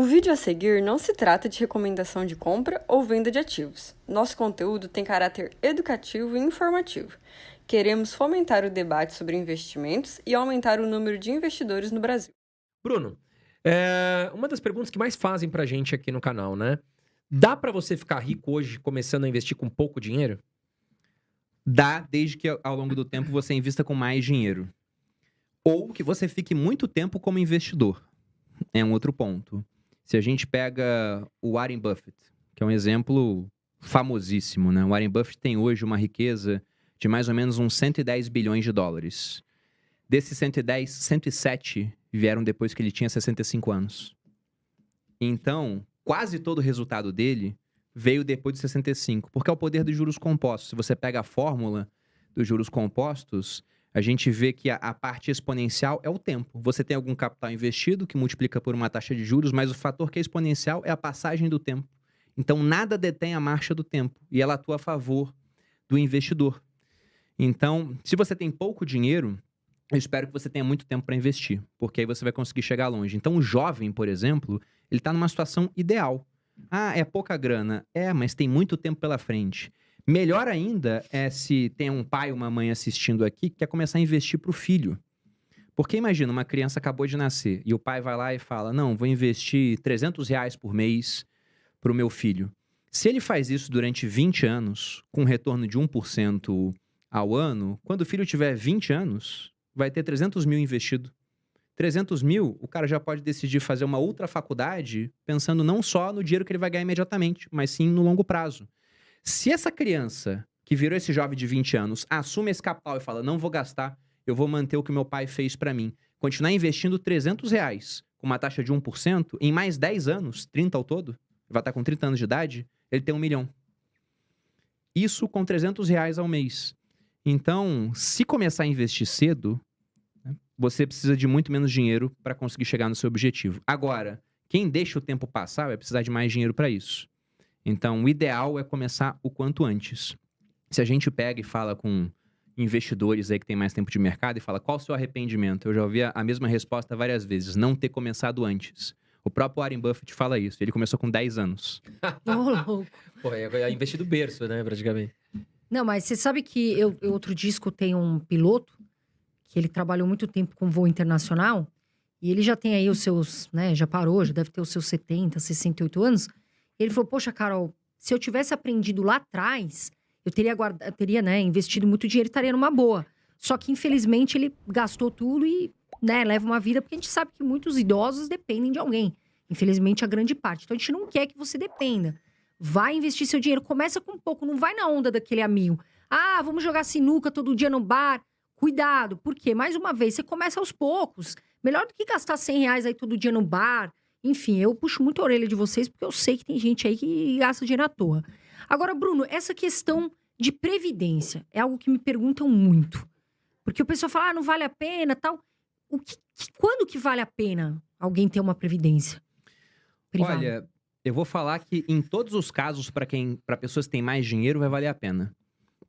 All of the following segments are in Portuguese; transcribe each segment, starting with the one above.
O vídeo a seguir não se trata de recomendação de compra ou venda de ativos. Nosso conteúdo tem caráter educativo e informativo. Queremos fomentar o debate sobre investimentos e aumentar o número de investidores no Brasil. Bruno, uma das perguntas que mais fazem pra gente aqui no canal, né? Dá pra você ficar rico hoje começando a investir com pouco dinheiro? Dá, desde que ao longo do tempo você invista com mais dinheiro. Ou que você fique muito tempo como investidor. É um outro ponto. Se a gente pega o Warren Buffett, que é um exemplo famosíssimo, né? O Warren Buffett tem hoje uma riqueza de mais ou menos uns 110 bilhões de dólares. Desses 110, 107 vieram depois que ele tinha 65 anos. Então, quase todo o resultado dele veio depois de 65, porque é o poder dos juros compostos. Se você pega a fórmula dos juros compostos, a gente vê que a parte exponencial é o tempo. Você tem algum capital investido que multiplica por uma taxa de juros, mas o fator que é exponencial é a passagem do tempo. Então, nada detém a marcha do tempo e ela atua a favor do investidor. Então, se você tem pouco dinheiro, eu espero que você tenha muito tempo para investir, porque aí você vai conseguir chegar longe. Então, o jovem, por exemplo, ele está numa situação ideal. Ah, é pouca grana. É, mas tem muito tempo pela frente. Melhor ainda é se tem um pai ou uma mãe assistindo aqui que quer começar a investir para o filho. Porque imagina, uma criança acabou de nascer e o pai vai lá e fala, não, vou investir R$300 por mês para o meu filho. Se ele faz isso durante 20 anos, com um retorno de 1% ao ano, quando o filho tiver 20 anos, vai ter 300 mil investido. 300 mil, o cara já pode decidir fazer uma outra faculdade pensando não só no dinheiro que ele vai ganhar imediatamente, mas sim no longo prazo. Se essa criança, que virou esse jovem de 20 anos, assume esse capital e fala, não vou gastar, eu vou manter o que meu pai fez pra mim, continuar investindo R$300 com uma taxa de 1%, em mais 10 anos, 30 ao todo, vai estar com 30 anos de idade, ele tem 1 milhão. Isso com R$300 ao mês. Então, se começar a investir cedo, você precisa de muito menos dinheiro para conseguir chegar no seu objetivo. Agora, quem deixa o tempo passar vai precisar de mais dinheiro para isso. Então, o ideal é começar o quanto antes. Se a gente pega e fala com investidores aí que tem mais tempo de mercado e fala qual o seu arrependimento, eu já ouvi a mesma resposta várias vezes, não ter começado antes. O próprio Warren Buffett fala isso, ele começou com 10 anos. Ô, louco. Pô, é investir do berço, né, praticamente. Não, mas você sabe que eu outro dia escutei um piloto que ele trabalhou muito tempo com voo internacional e ele já tem aí os seus, né, já parou, já deve ter os seus 70, 68 anos. Ele falou, poxa, Carol, se eu tivesse aprendido lá atrás, eu teria, né, investido muito dinheiro e estaria numa boa. Só que, infelizmente, ele gastou tudo e, né, leva uma vida, porque a gente sabe que muitos idosos dependem de alguém. Infelizmente, a grande parte. Então, a gente não quer que você dependa. Vai investir seu dinheiro, começa com pouco, não vai na onda daquele amigo. Ah, vamos jogar sinuca todo dia no bar. Cuidado, porque, mais uma vez, você começa aos poucos. Melhor do que gastar R$100 aí todo dia no bar. Enfim, eu puxo muito a orelha de vocês, porque eu sei que tem gente aí que gasta dinheiro à toa. Agora, Bruno, essa questão de previdência é algo que me perguntam muito. Porque o pessoal fala, não vale a pena, tal. Quando que vale a pena alguém ter uma previdência privada? Olha, eu vou falar que em todos os casos, para pessoas que têm mais dinheiro, vai valer a pena.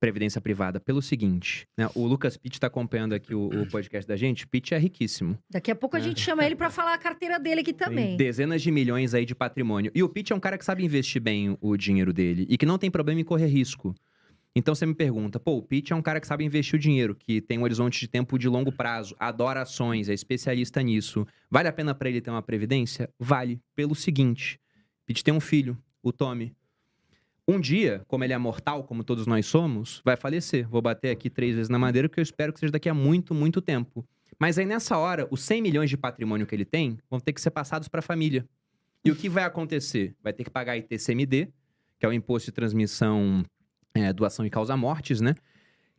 Previdência privada, pelo seguinte, né? O Lucas Pitt está acompanhando aqui o podcast da gente. Pitt é riquíssimo. Daqui a pouco a gente chama ele para falar a carteira dele aqui também. Tem dezenas de milhões aí de patrimônio. E o Pitt é um cara que sabe investir bem o dinheiro dele e que não tem problema em correr risco. Então você me pergunta, pô, o Pitt é um cara que sabe investir o dinheiro, que tem um horizonte de tempo de longo prazo, adora ações, é especialista nisso. Vale a pena para ele ter uma previdência? Vale, pelo seguinte. Pitt tem um filho, o Tommy. Um dia, como ele é mortal, como todos nós somos, vai falecer. Vou bater aqui 3 vezes na madeira, que eu espero que seja daqui a muito, muito tempo. Mas aí, nessa hora, os 100 milhões de patrimônio que ele tem vão ter que ser passados para a família. E o que vai acontecer? Vai ter que pagar ITCMD, que é o Imposto de Transmissão, Doação e Causa-Mortes, né?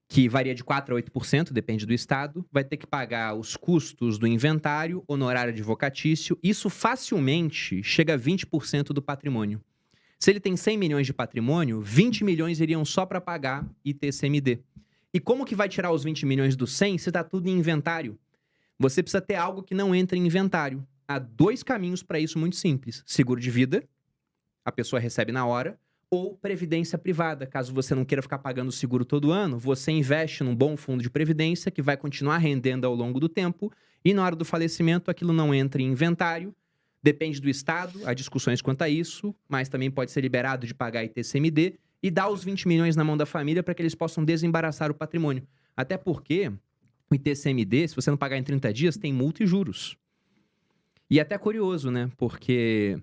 Que varia de 4% a 8%, depende do estado. Vai ter que pagar os custos do inventário, honorário advocatício. Isso facilmente chega a 20% do patrimônio. Se ele tem 100 milhões de patrimônio, 20 milhões iriam só para pagar ITCMD. E como que vai tirar os 20 milhões do 100 se está tudo em inventário? Você precisa ter algo que não entre em inventário. Há 2 caminhos para isso muito simples. Seguro de vida, a pessoa recebe na hora, ou previdência privada. Caso você não queira ficar pagando o seguro todo ano, você investe num bom fundo de previdência que vai continuar rendendo ao longo do tempo e na hora do falecimento aquilo não entra em inventário, Depende do estado, há discussões quanto a isso, mas também pode ser liberado de pagar ITCMD e dar os 20 milhões na mão da família para que eles possam desembaraçar o patrimônio. Até porque o ITCMD, se você não pagar em 30 dias, tem multa e juros. E é até curioso, né? Porque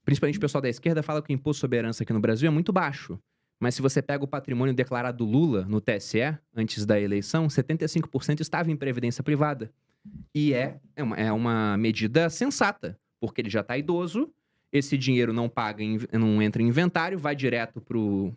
principalmente o pessoal da esquerda fala que o imposto sobre herança aqui no Brasil é muito baixo. Mas se você pega o patrimônio declarado do Lula no TSE, antes da eleição, 75% estava em previdência privada. E é uma medida sensata, porque ele já está idoso, esse dinheiro não entra em inventário, vai direto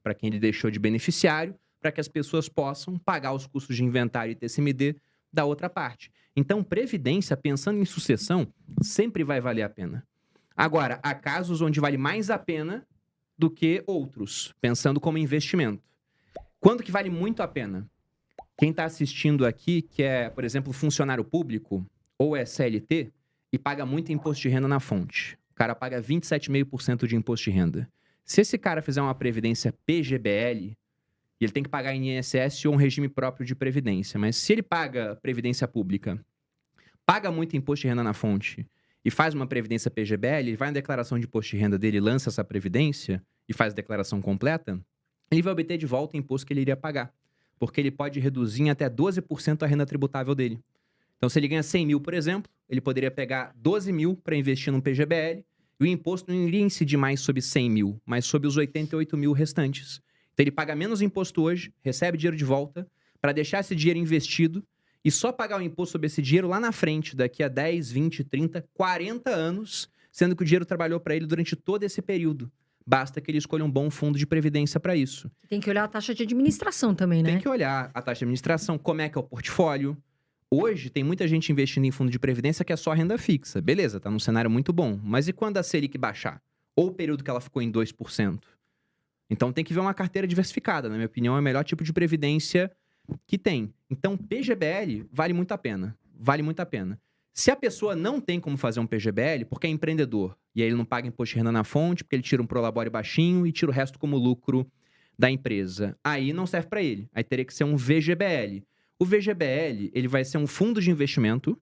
para quem ele deixou de beneficiário, para que as pessoas possam pagar os custos de inventário e TCMD da outra parte. Então, previdência, pensando em sucessão, sempre vai valer a pena. Agora, há casos onde vale mais a pena do que outros, pensando como investimento. Quando que vale muito a pena? Quem está assistindo aqui, que é, por exemplo, funcionário público ou é CLT e paga muito imposto de renda na fonte. O cara paga 27,5% de imposto de renda. Se esse cara fizer uma previdência PGBL, ele tem que pagar em INSS ou um regime próprio de previdência. Mas se ele paga previdência pública, paga muito imposto de renda na fonte e faz uma previdência PGBL, ele vai na declaração de imposto de renda dele, lança essa previdência e faz a declaração completa, ele vai obter de volta o imposto que ele iria pagar. Porque ele pode reduzir em até 12% a renda tributável dele. Então, se ele ganha 100 mil, por exemplo, ele poderia pegar 12 mil para investir num PGBL e o imposto não iria incidir mais sobre 100 mil, mas sobre os 88 mil restantes. Então, ele paga menos imposto hoje, recebe dinheiro de volta, para deixar esse dinheiro investido e só pagar o imposto sobre esse dinheiro lá na frente, daqui a 10, 20, 30, 40 anos, sendo que o dinheiro trabalhou para ele durante todo esse período. Basta que ele escolha um bom fundo de previdência para isso. Tem que olhar a taxa de administração também, né? Tem que olhar a taxa de administração, como é que é o portfólio. Hoje, tem muita gente investindo em fundo de previdência que é só renda fixa. Beleza, tá num cenário muito bom. Mas e quando a Selic baixar? Ou o período que ela ficou em 2%? Então, tem que ver uma carteira diversificada. Na minha opinião, é o melhor tipo de previdência que tem. Então, PGBL vale muito a pena. Vale muito a pena. Se a pessoa não tem como fazer um PGBL, porque é empreendedor, e aí ele não paga imposto de renda na fonte, porque ele tira um prolabore baixinho e tira o resto como lucro da empresa, aí não serve para ele. Aí teria que ser um VGBL. O VGBL, ele vai ser um fundo de investimento,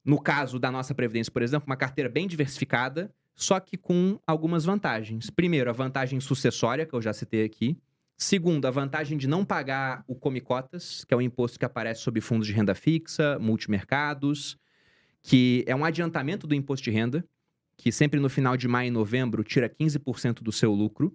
no caso da nossa Previdência, por exemplo, uma carteira bem diversificada, só que com algumas vantagens. Primeiro, a vantagem sucessória, que eu já citei aqui. Segundo, a vantagem de não pagar o Come-Cotas, que é um imposto que aparece sobre fundos de renda fixa, multimercados, que é um adiantamento do imposto de renda, que sempre no final de maio e novembro tira 15% do seu lucro.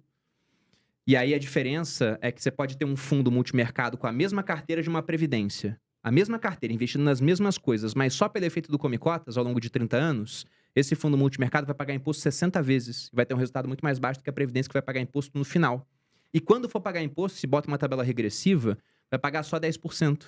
E aí a diferença é que você pode ter um fundo multimercado com a mesma carteira de uma previdência. A mesma carteira, investindo nas mesmas coisas, mas só pelo efeito do Come-Cotas ao longo de 30 anos, esse fundo multimercado vai pagar imposto 60 vezes e vai ter um resultado muito mais baixo do que a previdência que vai pagar imposto no final. E quando for pagar imposto, se bota uma tabela regressiva, vai pagar só 10%.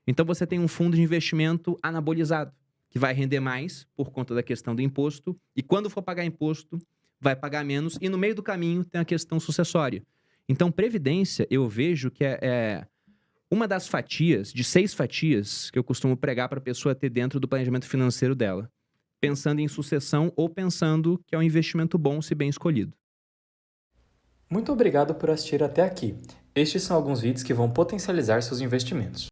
Então você tem um fundo de investimento anabolizado, que vai render mais por conta da questão do imposto, e quando for pagar imposto, vai pagar menos, e no meio do caminho tem a questão sucessória. Então, previdência, eu vejo que é uma das fatias, de 6 fatias, que eu costumo pregar para a pessoa ter dentro do planejamento financeiro dela, pensando em sucessão ou pensando que é um investimento bom se bem escolhido. Muito obrigado por assistir até aqui. Estes são alguns vídeos que vão potencializar seus investimentos.